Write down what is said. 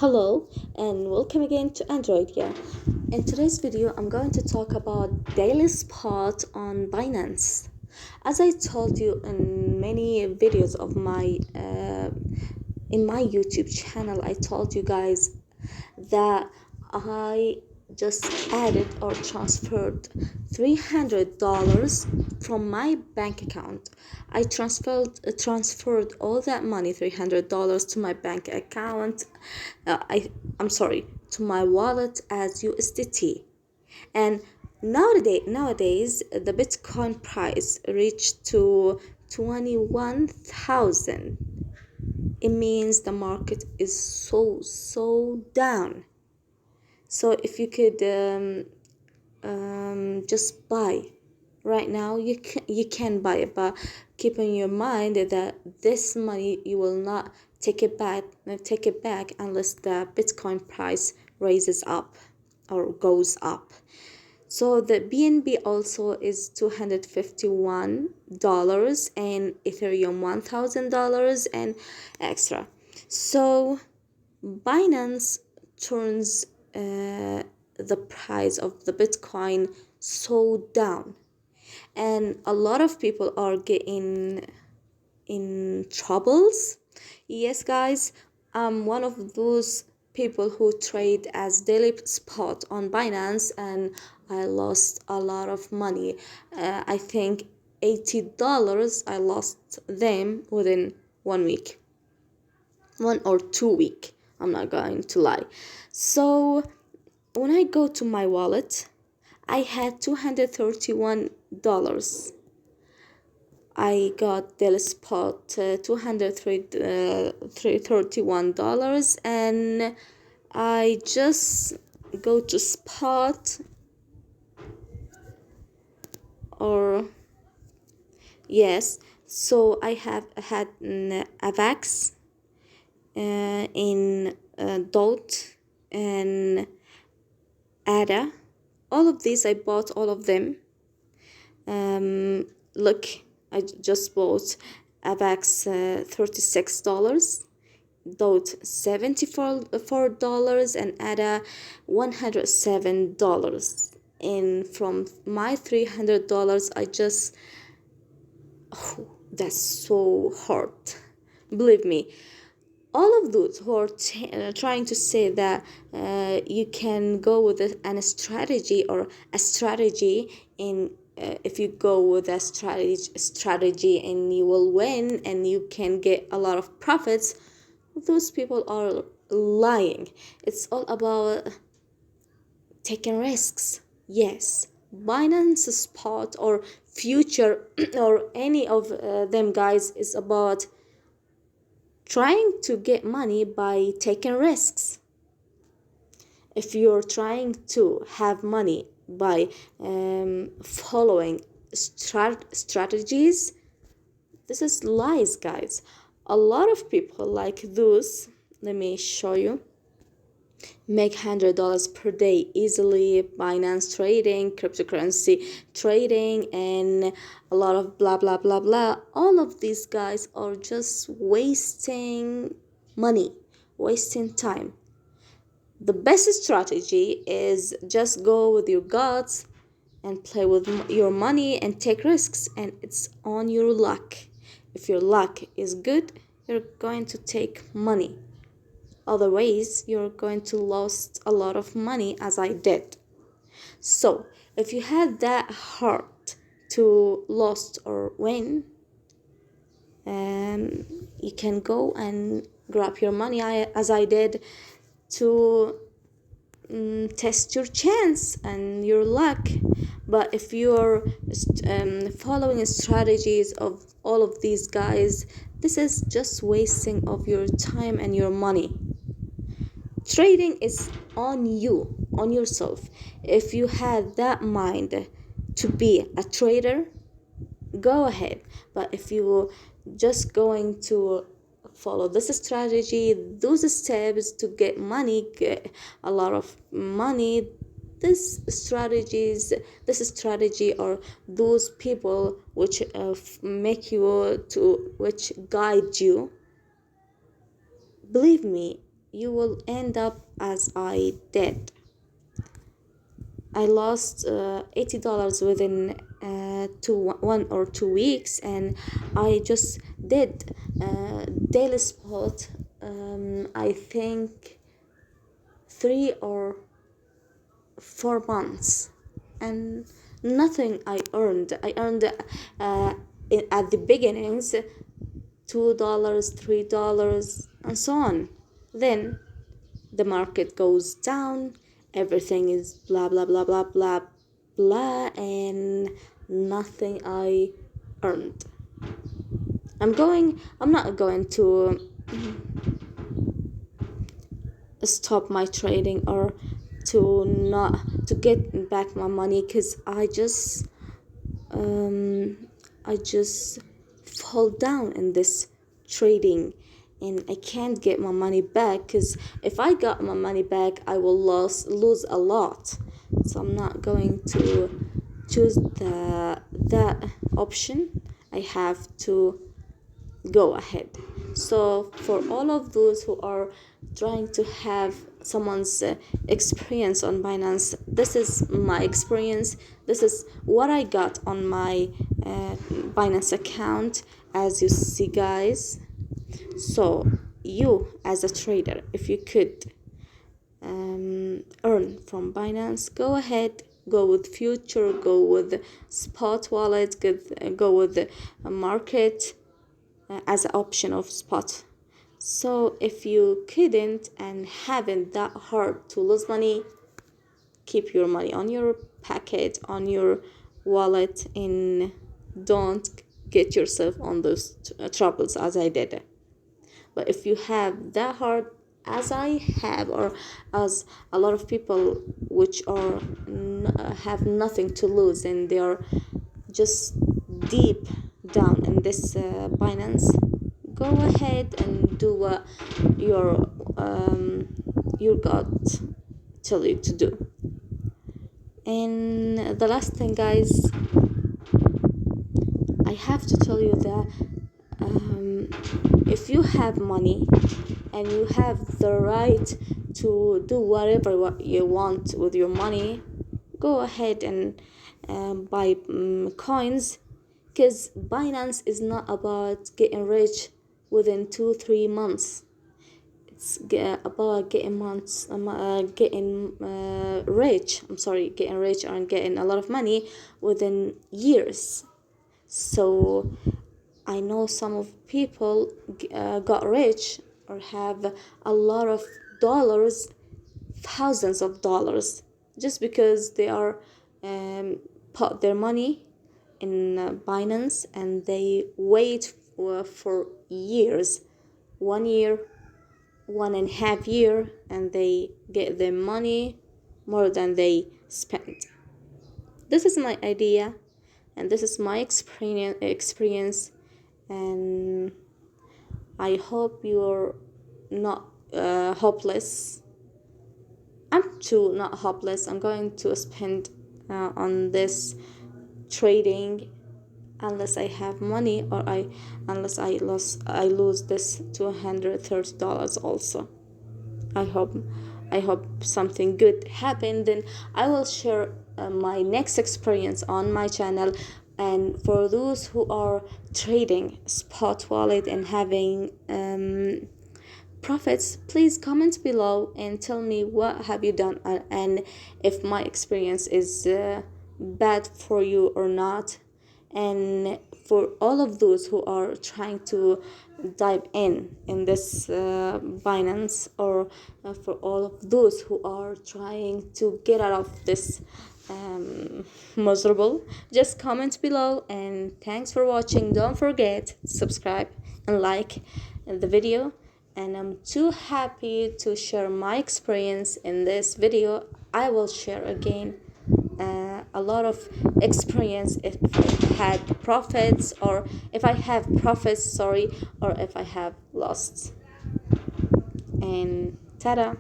Hello and welcome again to Androidiya. In today's video, I'm going to talk about daily spot on Binance. As I told you in many videos of my in my YouTube channel, I told you guys that I just added or transferred $300 from my bank account. I transferred all that money, $300 to my bank account. I'm sorry, to my wallet as USDT. And nowadays the Bitcoin price reached to 21,000. It means the market is so down. So if you could just buy right now, you can buy it, but keep in your mind that this money you will not take it back unless the Bitcoin price raises up or goes up. So the BNB also is $251 and Ethereum $1,000 and extra. So Binance turns the price of the Bitcoin so down, and a lot of people are getting in troubles. Yes, guys, I'm one of those people who trade as daily spot on Binance, and I lost a lot of money. I think $80 I lost them within 1 week, 1 or 2 week. I'm not going to lie. So when I go to my wallet, I had $231. I got daily spot $231, and I just go to spot, or yes. So I have had AVAX in DOT and ADA. All of these I bought all of them. Look, I just bought AVAX $36, DOT $74, and ADA $107. And from my $300, I just, that's so hard. Believe me, all of those who are trying to say that you can go with a strategy or a strategy in if you go with a strategy and you will win and you can get a lot of profits, those people are lying. It's all about taking risks. Yes, Binance Spot or Future or any of them, guys, is about trying to get money by taking risks. If you're trying to have money by following strategies, this is lies, guys. A lot of people like those, let me show you, make $100 per day easily. Binance trading, cryptocurrency trading, and a lot of blah blah blah blah. All of these guys are just wasting money, wasting time. The best strategy is just go with your guts and play with your money and take risks, and it's on your luck. If your luck is good, you're going to take money. Otherwise, you're going to lose a lot of money, as I did. So if you had that heart to lose or win, you can go and grab your money, as I did, to test your chance and your luck. But if you're following strategies of all of these guys, this is just wasting of your time and your money. Trading is on you, on yourself. If you had that mind to be a trader, go ahead. But if you just going to follow this strategy, those steps to get money, get a lot of money, this strategy or those people which make you to which guide you, believe me, you will end up as I did. I lost $80 within 1 or 2 weeks, and I just did daily spot. I think 3 or 4 months, and nothing I earned. I earned at the beginnings $2, $3, and so on. Then the market goes down, everything is blah blah blah blah blah blah, and nothing I earned. I'm not going to stop my trading or to get back my money, because I just fall down in this trading, and I can't get my money back, because if I got my money back I will lose a lot. So I'm not going to choose that option. I have to go ahead. So for all of those who are trying to have someone's experience on Binance, this is my experience. This is what I got on my Binance account, as you see, guys. So you, as a trader, if you could earn from Binance, go ahead, go with future, go with spot wallet, go with the market as an option of spot. So if you couldn't and haven't that hard to lose money, keep your money on your packet, on your wallet, and don't get yourself on those troubles as I did. But if you have that hard as I have, or as a lot of people which are have nothing to lose, and they are just deep down in this Binance, go ahead and do what your gut tell you to do. And the last thing, guys, I have to tell you that if you have money and you have the right to do whatever what you want with your money, go ahead and buy coins, because Binance is not about getting rich within 2-3 months. It's about getting rich and getting a lot of money within years. So I know some of people got rich or have a lot of dollars, thousands of dollars, just because they are put their money in Binance, and they wait for years, 1 year, 1.5 year, and they get their money more than they spent. This is my idea, and this is my experience, and I hope you're not hopeless. I'm too not hopeless. I'm going to spend on this trading unless I have money, or unless I lose this $230 also. I hope something good happened. Then I will share my next experience on my channel. And for those who are trading spot wallet and having profits, please comment below and tell me what have you done, and if my experience is bad for you or not. And for all of those who are trying to dive in this Binance, or for all of those who are trying to get out of this miserable, just comment below. And thanks for watching. Don't forget to subscribe and like the video. And I'm too happy to share my experience in this video. I will share again a lot of experience if I had profits, or if I have profits, or if I have lost. And ta-da!